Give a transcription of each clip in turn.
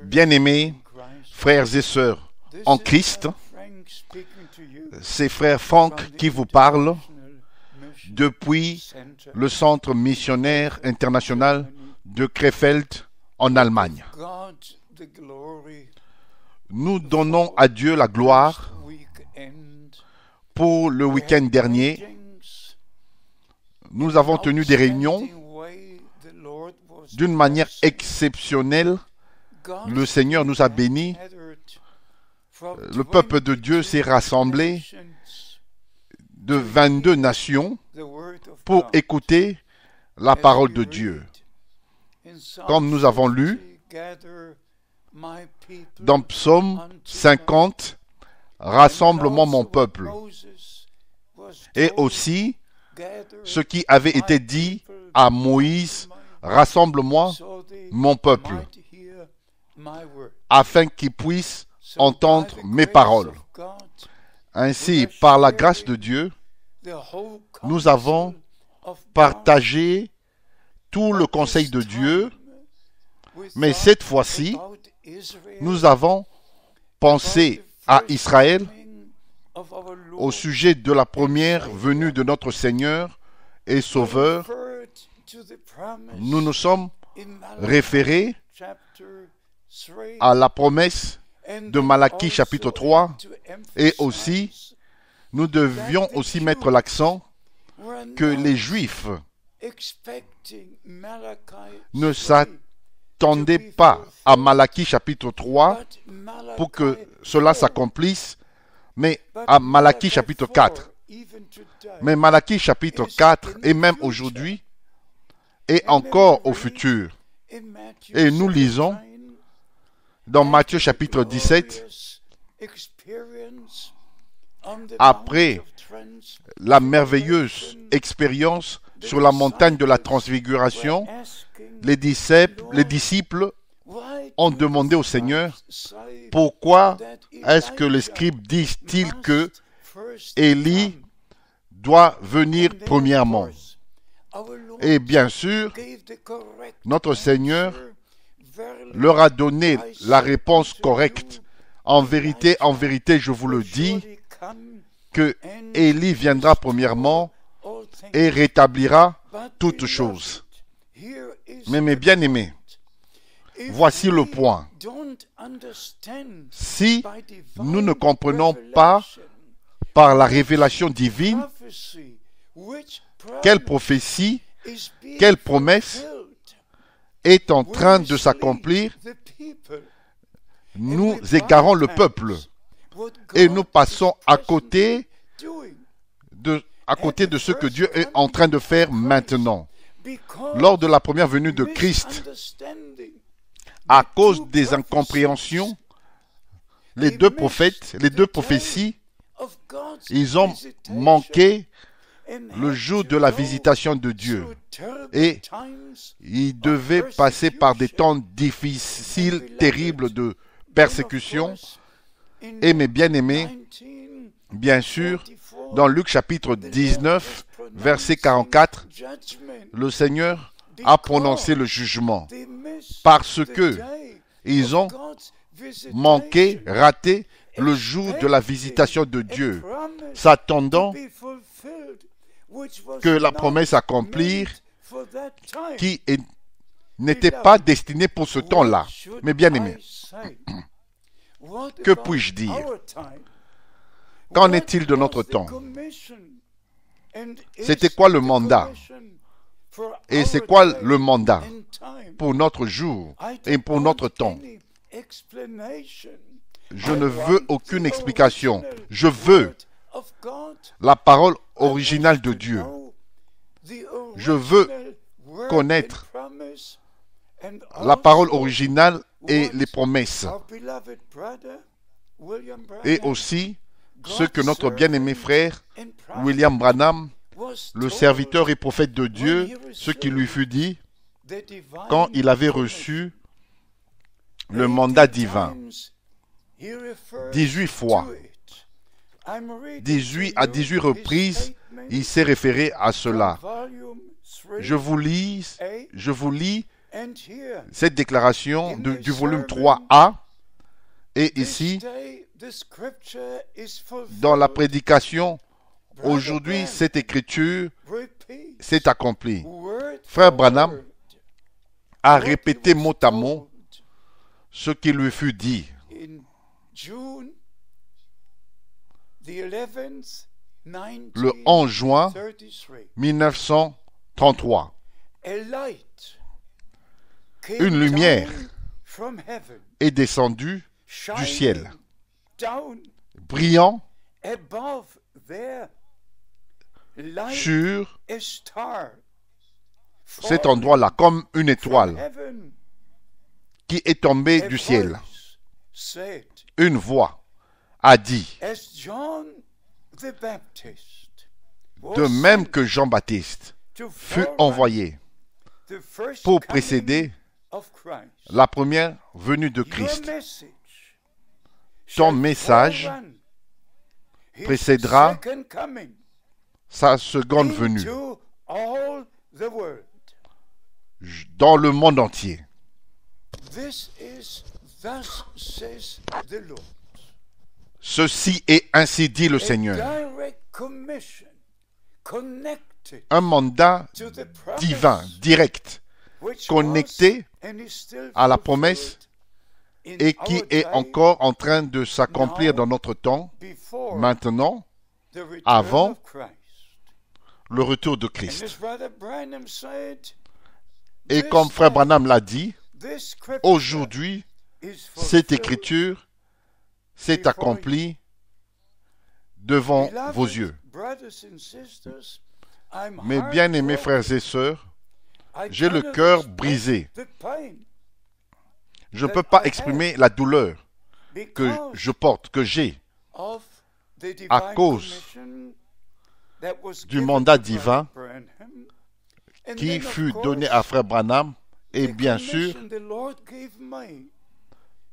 Bien-aimés frères et sœurs en Christ, c'est frère Franck qui vous parle depuis le centre missionnaire international de Krefeld en Allemagne. Nous donnons à Dieu la gloire pour le week-end dernier. Nous avons tenu des réunions d'une manière exceptionnelle. Le Seigneur nous a bénis. Le peuple de Dieu s'est rassemblé de 22 nations pour écouter la parole de Dieu. Comme nous avons lu dans Psaume 50, « Rassemble-moi mon peuple ». Et aussi, ce qui avait été dit à Moïse, « Rassemble-moi mon peuple », afin qu'il puisse entendre mes paroles. Ainsi, par la grâce de Dieu, nous avons partagé tout le conseil de Dieu, mais cette fois-ci, nous avons pensé à Israël au sujet de la première venue de notre Seigneur et Sauveur. Nous nous sommes référés à la promesse de Malachie chapitre 3 et aussi nous devions aussi mettre l'accent que les Juifs ne s'attendaient pas à Malachie chapitre 3 pour que cela s'accomplisse, mais à Malachie chapitre 4. Mais Malachie chapitre 4 et même aujourd'hui et encore au futur. Et nous lisons dans Matthieu chapitre 17, après la merveilleuse expérience sur la montagne de la transfiguration, les disciples ont demandé au Seigneur, pourquoi est-ce que les scribes disent-ils que Élie doit venir premièrement? Et bien sûr, notre Seigneur leur a donné la réponse correcte. En vérité, je vous le dis, que Élie viendra premièrement et rétablira toutes choses. Mais mes bien-aimés, voici le point. Si nous ne comprenons pas par la révélation divine quelle prophétie, quelle promesse est en train de s'accomplir, nous égarons le peuple et nous passons à côté de ce que Dieu est en train de faire maintenant. Lors de la première venue de Christ, à cause des incompréhensions, les deux prophètes, les deux prophéties, ils ont manqué le jour de la visitation de Dieu. Et ils devaient passer par des temps difficiles, terribles de persécution. Et mes bien-aimés, bien sûr, dans Luc chapitre 19, verset 44, le Seigneur a prononcé le jugement parce que ils ont manqué, raté le jour de la visitation de Dieu, s'attendant que la promesse accomplie qui n'était pas destinée pour ce temps-là. Mais bien aimé, que puis-je dire? Qu'en est-il de notre temps? C'était quoi le mandat? Et c'est quoi le mandat pour notre jour et pour notre temps? Je ne veux aucune explication. Je veux la parole originale de Dieu. Je veux connaître la parole originale et les promesses. Et aussi ce que notre bien-aimé frère William Branham, le serviteur et prophète de Dieu, ce qui lui fut dit quand il avait reçu le mandat divin. 18 fois. 18 à 18 reprises, il s'est référé à cela. Je vous lis Cette déclaration du volume 3a, et ici, dans la prédication, aujourd'hui, cette écriture s'est accomplie. Frère Branham a répété mot à mot ce qui lui fut dit. Le 11 juin 1933, une lumière est descendue du ciel, brillant sur cet endroit-là, comme une étoile qui est tombée du ciel. Une voix a dit, de même que Jean-Baptiste fut envoyé pour précéder la première venue de Christ, ton message précédera sa seconde venue dans le monde entier. Ceci est ainsi dit le Seigneur. Un mandat divin, direct, connecté à la promesse et qui est encore en train de s'accomplir dans notre temps, maintenant, avant le retour de Christ. Et comme Frère Branham l'a dit, aujourd'hui, cette écriture s'est accomplie devant vos yeux. Mes bien-aimés frères et sœurs, j'ai le cœur brisé. Je ne peux pas exprimer la douleur que je porte, que j'ai, à cause du mandat divin qui fut donné à Frère Branham, et bien sûr,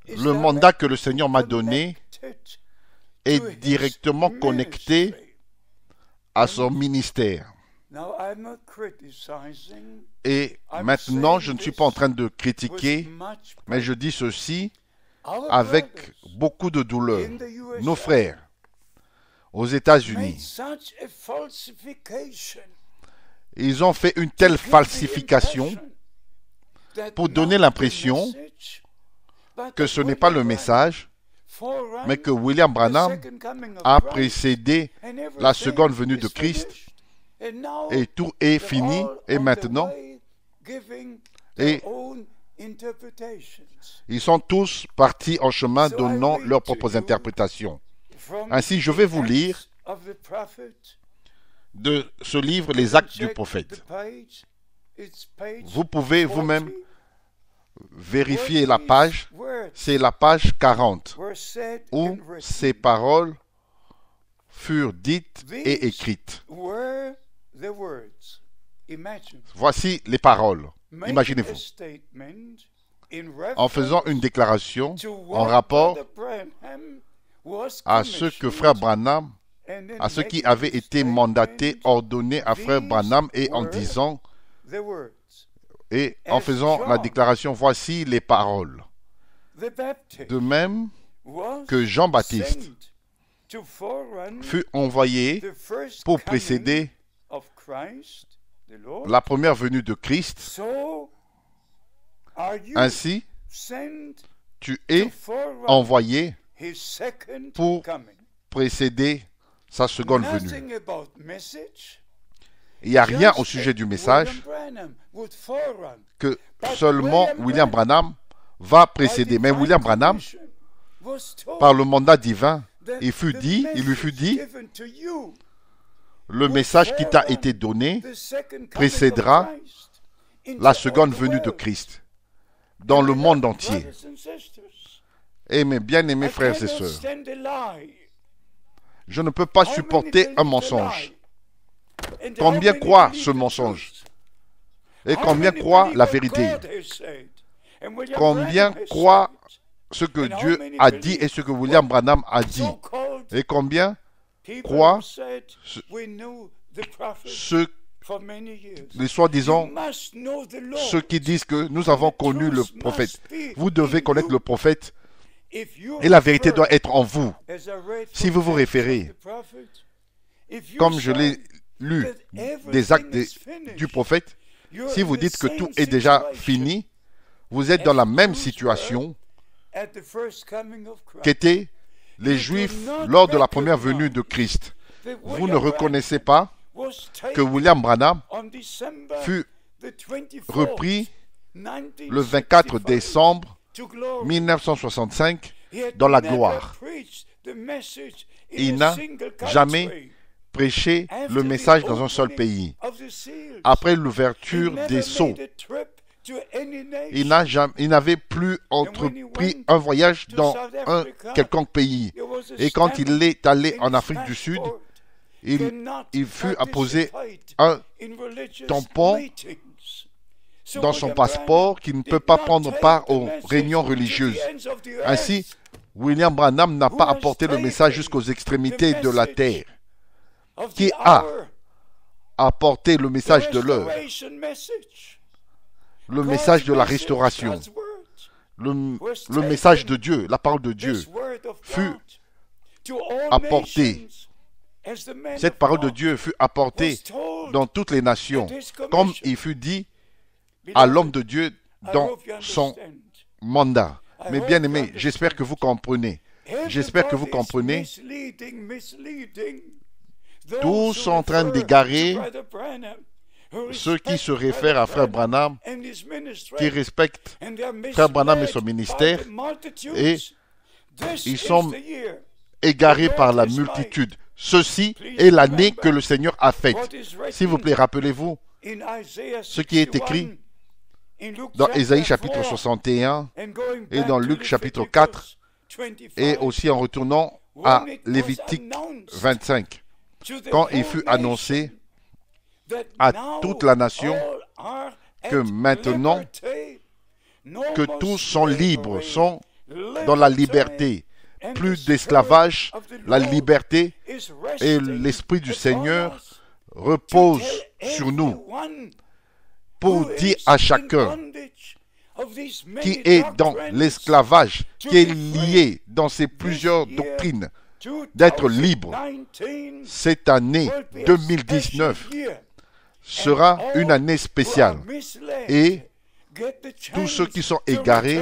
le mandat que le Seigneur m'a donné est directement connecté à son ministère. Et maintenant, je ne suis pas en train de critiquer, mais je dis ceci avec beaucoup de douleur. Nos frères aux États-Unis, ils ont fait une telle falsification pour donner l'impression que ce n'est pas le message, mais que William Branham a précédé la seconde venue de Christ et tout est fini et maintenant et ils sont tous partis en chemin donnant leurs propres interprétations. Ainsi, je vais vous lire de ce livre, Les Actes du Prophète. Vous pouvez vous-même vérifier la page, c'est la page 40, où ces paroles furent dites et écrites. Voici les paroles. Imaginez-vous, en faisant une déclaration en rapport à ce que Frère Branham, à ce qui avait été mandaté, ordonné à Frère Branham, et en disant, et en faisant la déclaration, voici les paroles. De même que Jean-Baptiste fut envoyé pour précéder la première venue de Christ, ainsi tu es envoyé pour précéder sa seconde venue. Il n'y a rien au sujet du message que seulement William Branham va précéder. Mais William Branham, par le mandat divin, il lui fut dit, le message qui t'a été donné précédera la seconde venue de Christ dans le monde entier. Et mes bien-aimés frères et sœurs, je ne peux pas supporter un mensonge. Combien croient ce mensonge? Et combien croient la vérité? Combien croient ce que Dieu a dit et ce que William Branham a dit? Et combien croient ce les soi-disant, ceux qui disent que nous avons connu le prophète. Vous devez connaître le prophète et la vérité doit être en vous. Si vous vous référez, comme je l'ai lu, des actes du prophète, si vous dites que tout est déjà fini, vous êtes dans la même situation qu'étaient les Juifs lors de la première venue de Christ. Vous ne reconnaissez pas que William Branham fut repris le 24 décembre 1965 dans la gloire. Il n'a jamais prêché le message dans un seul pays. Après l'ouverture des sceaux, il n'avait plus entrepris un voyage dans un quelconque pays. Et quand il est allé en Afrique du Sud, il fut apposé un tampon dans son passeport qui ne peut pas prendre part aux réunions religieuses. Ainsi, William Branham n'a pas apporté le message jusqu'aux extrémités de la terre. Qui a apporté le message de l'heure? Le message de la restauration. Le message de Dieu, la parole de Dieu, fut apportée. Cette parole de Dieu fut apportée dans toutes les nations, comme il fut dit à l'homme de Dieu dans son mandat. Mais bien aimés, j'espère que vous comprenez. J'espère que vous comprenez. Tous sont en train d'égarer ceux qui se réfèrent à Frère Branham, qui respectent Frère Branham et son ministère, et ils sont égarés par la multitude. Ceci est l'année que le Seigneur a faite. S'il vous plaît, rappelez-vous ce qui est écrit dans Ésaïe chapitre 61 et dans Luc chapitre 4 et aussi en retournant à Lévitique 25. Quand il fut annoncé à toute la nation que maintenant que tous sont libres, sont dans la liberté, plus d'esclavage, la liberté et l'Esprit du Seigneur repose sur nous pour dire à chacun qui est dans l'esclavage, qui est lié dans ces plusieurs doctrines, d'être libre. Cette année 2019 sera une année spéciale et tous ceux qui sont égarés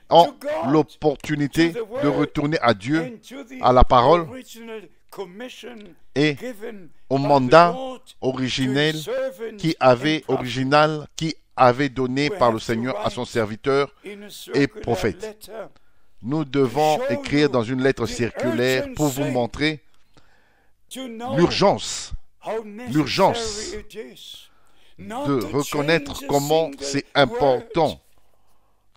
ont l'opportunité de retourner à Dieu, à la parole et au mandat originel qui avait donné par le Seigneur à son serviteur et prophète. Nous devons écrire dans une lettre circulaire pour vous montrer l'urgence de reconnaître comment c'est important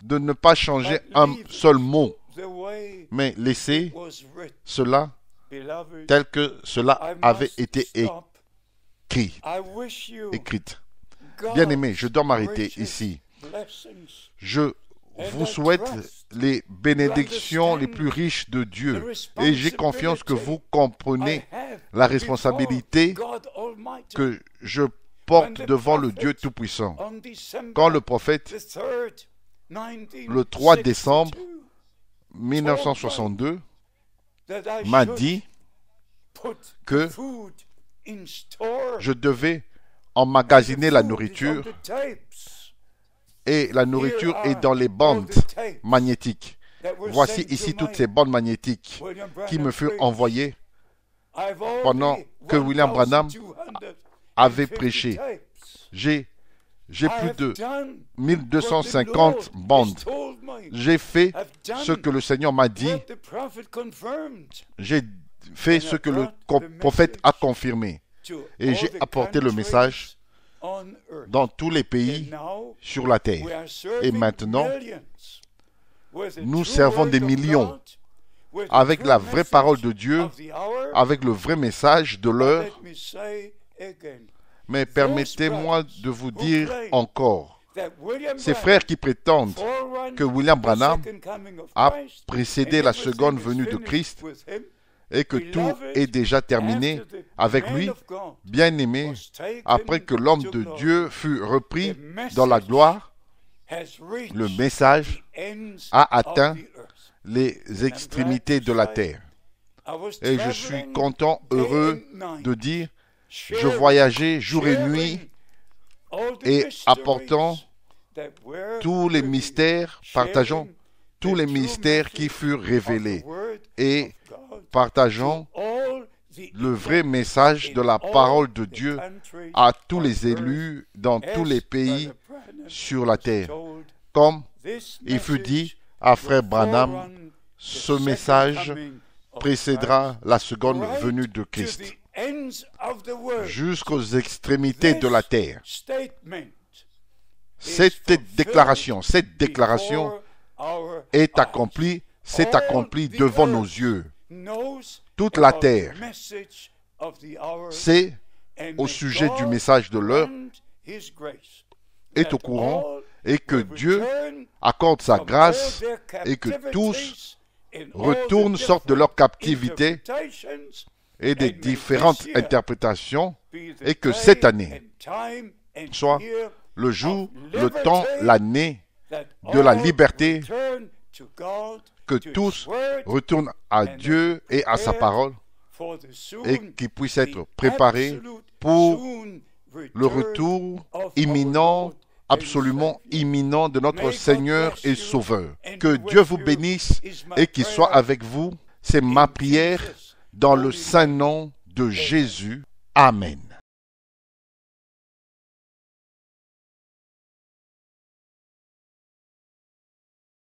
de ne pas changer un seul mot, mais laisser cela tel que cela avait été écrit. Bien-aimés, je dois m'arrêter ici. Je vous souhaite les bénédictions les plus riches de Dieu et j'ai confiance que vous comprenez la responsabilité que je porte devant le Dieu Tout-Puissant. Quand le prophète, le 3 décembre 1962, m'a dit que je devais emmagasiner la nourriture et la nourriture est dans les bandes magnétiques. Voici ici toutes ces bandes magnétiques qui me furent envoyées pendant que William Branham avait prêché. J'ai plus de 1250 bandes. J'ai fait ce que le Seigneur m'a dit. J'ai fait ce que le prophète a confirmé. Et j'ai apporté le message dans tous les pays sur la terre. Et maintenant, nous servons des millions avec la vraie parole de Dieu, avec le vrai message de l'heure. Mais permettez-moi de vous dire encore, ces frères qui prétendent que William Branham a précédé la seconde venue de Christ et que tout est déjà terminé avec lui, bien-aimé, après que l'homme de Dieu fut repris dans la gloire, le message a atteint les extrémités de la terre. Et je suis content, heureux de dire, je voyageais jour et nuit et apportant tous les mystères, partageant tous les mystères qui furent révélés et partageant le vrai message de la parole de Dieu à tous les élus dans tous les pays sur la terre. Comme il fut dit à frère Branham, ce message précédera la seconde venue de Christ jusqu'aux extrémités de la terre. Cette déclaration est accomplie, s'est accomplie devant nos yeux. Toute la terre sait au sujet du message de l'heure, est au courant, et que Dieu accorde sa grâce et que tous retournent, sortent de leur captivité et des différentes interprétations, et que cette année soit le jour, le temps, l'année de la liberté, que tous retournent à Dieu et à sa parole, et qu'ils puissent être préparés pour le retour imminent, absolument imminent de notre Seigneur et Sauveur. Que Dieu vous bénisse et qu'il soit avec vous. C'est ma prière dans le saint nom de Jésus. Amen.